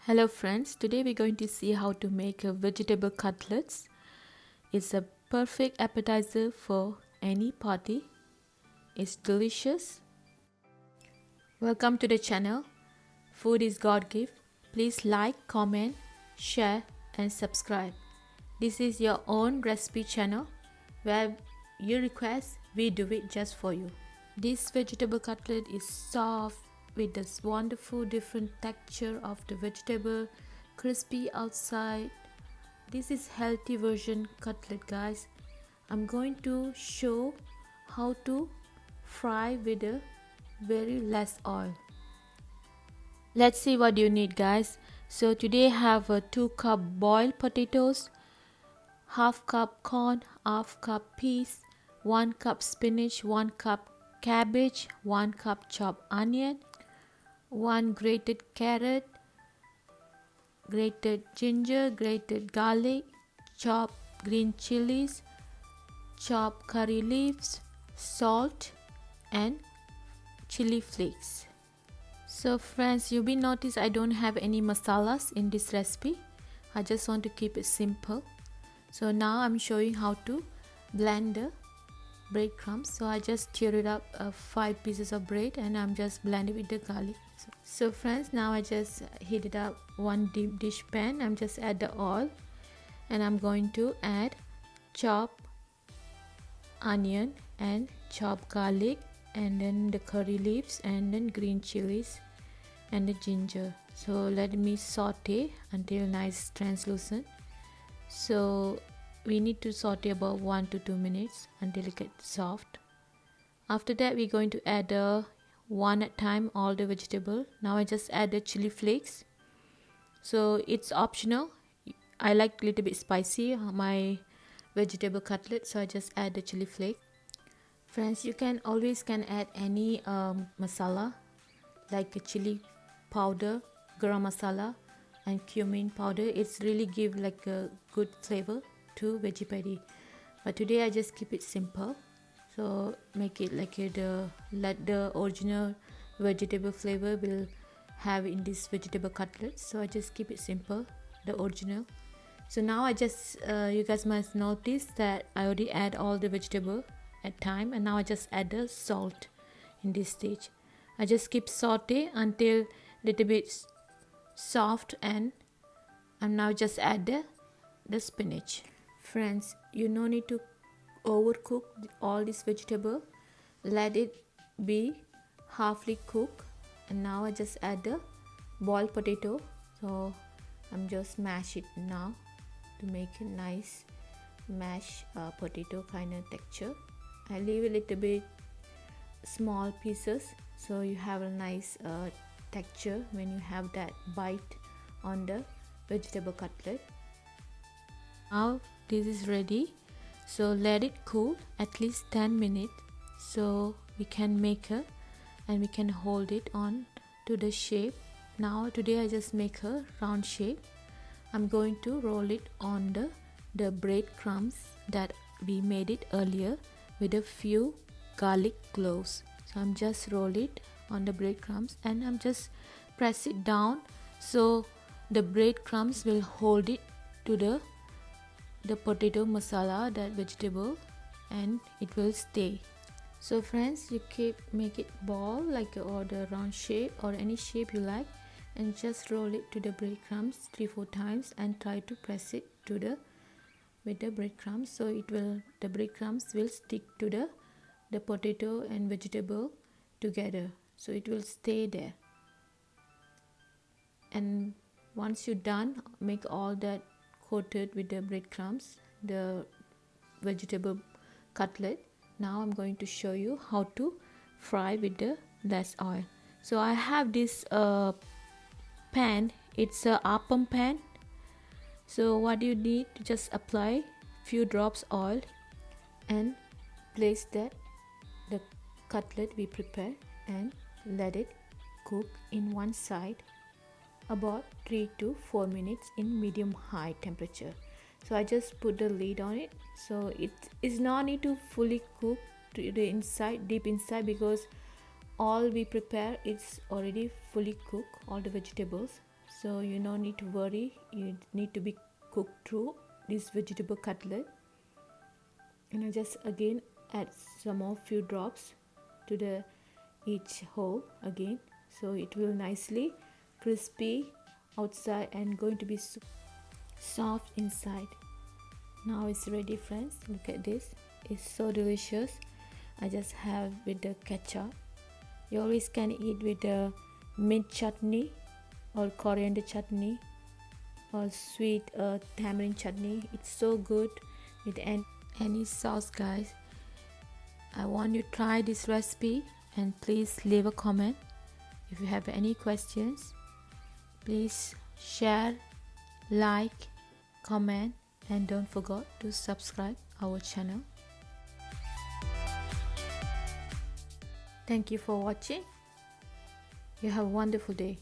Hello friends, today we're going to see how to make a vegetable cutlets. It's a perfect appetizer for any party. It's delicious. Welcome to the channel. Food is God gift. Please like, comment, share and subscribe. This is your own recipe channel where you request, we do it just for you. This vegetable cutlet is soft with this wonderful different texture of the vegetable, crispy outside. This is healthy version cutlet, guys. I'm going to show how to fry with a very less oil. Let's see what you need, guys. So today I have 2 cup boiled potatoes, half cup corn, half cup peas, 1 cup spinach, 1 cup cabbage, 1 cup chopped onion, 1 grated carrot, grated ginger, grated garlic, chopped green chilies, chopped curry leaves, salt and chili flakes. So friends, you will notice I don't have any masalas in this recipe. I just want to keep it simple. So now I'm showing how to blend the breadcrumbs. So I just teared up 5 pieces of bread and I'm just blending with the garlic. So friends, now I just heated up 1 deep dish pan. I'm just add the oil and I'm going to add chopped onion and chopped garlic and then the curry leaves and then green chilies and the ginger. So let me saute until nice translucent. So we need to saute about 1 to 2 minutes until it gets soft. After that we're going to add one at a time all the vegetable. Now I just add the chili flakes. So it's optional. I like a little bit spicy my vegetable cutlet, so I just add the chili flake. Friends, you can always add any masala like a chili powder, garam masala and cumin powder. It's really give like a good flavor to veggie patty. But today I just keep it simple. So make it like let the original vegetable flavor will have in this vegetable cutlet. So I just keep it simple, the original. So now I just you guys must notice that I already add all the vegetable at time, and now I just add the salt in this stage. I just keep saute until little bit soft and now just add the spinach. Friends, you no need to overcook all this vegetable. Let it be halfly cooked. And now I just add the boiled potato. So I'm just mash it now to make a nice mashed potato kind of texture. I leave a little bit small pieces so you have a nice texture when you have that bite on the vegetable cutlet. Now this is ready, so let it cool at least 10 minutes so we can make her and we can hold it on to the shape. Now today I just make a round shape. I'm going to roll it on the bread crumbs that we made it earlier with a few garlic cloves. So I'm just roll it on the breadcrumbs and I'm just press it down so the breadcrumbs will hold it to the potato masala, that vegetable, and it will stay. So friends, you make it ball like or the round shape or any shape you like, and just roll it to the breadcrumbs 3-4 times and try to press it to with the breadcrumbs, so the breadcrumbs will stick to the potato and vegetable together, so it will stay there. And once you're done, make all that coated with the breadcrumbs, the vegetable cutlet. Now I'm going to show you how to fry with the less oil. So I have this pan. It's a appam pan. So what you need to just apply few drops oil and place the cutlet we prepare and let it cook in one side about 3 to 4 minutes in medium high temperature. So I just put the lid on it, so it is not need to fully cook to the inside, deep inside, because all we prepare it's already fully cooked, all the vegetables. so you no need to worry. You need to be cooked through this vegetable cutlet. And I just again add some more few drops to the each hole again, so it will nicely crispy outside and going to be soft inside. Now it's ready, friends. Look at this, it's so delicious. I just have with the ketchup. You always can eat with the mint chutney or coriander chutney or sweet tamarind chutney. It's so good with any sauce, guys. I want you to try this recipe, and please leave a comment. If you have any questions, please share, like, comment, and don't forget to subscribe our channel. Thank you for watching. You have a wonderful day.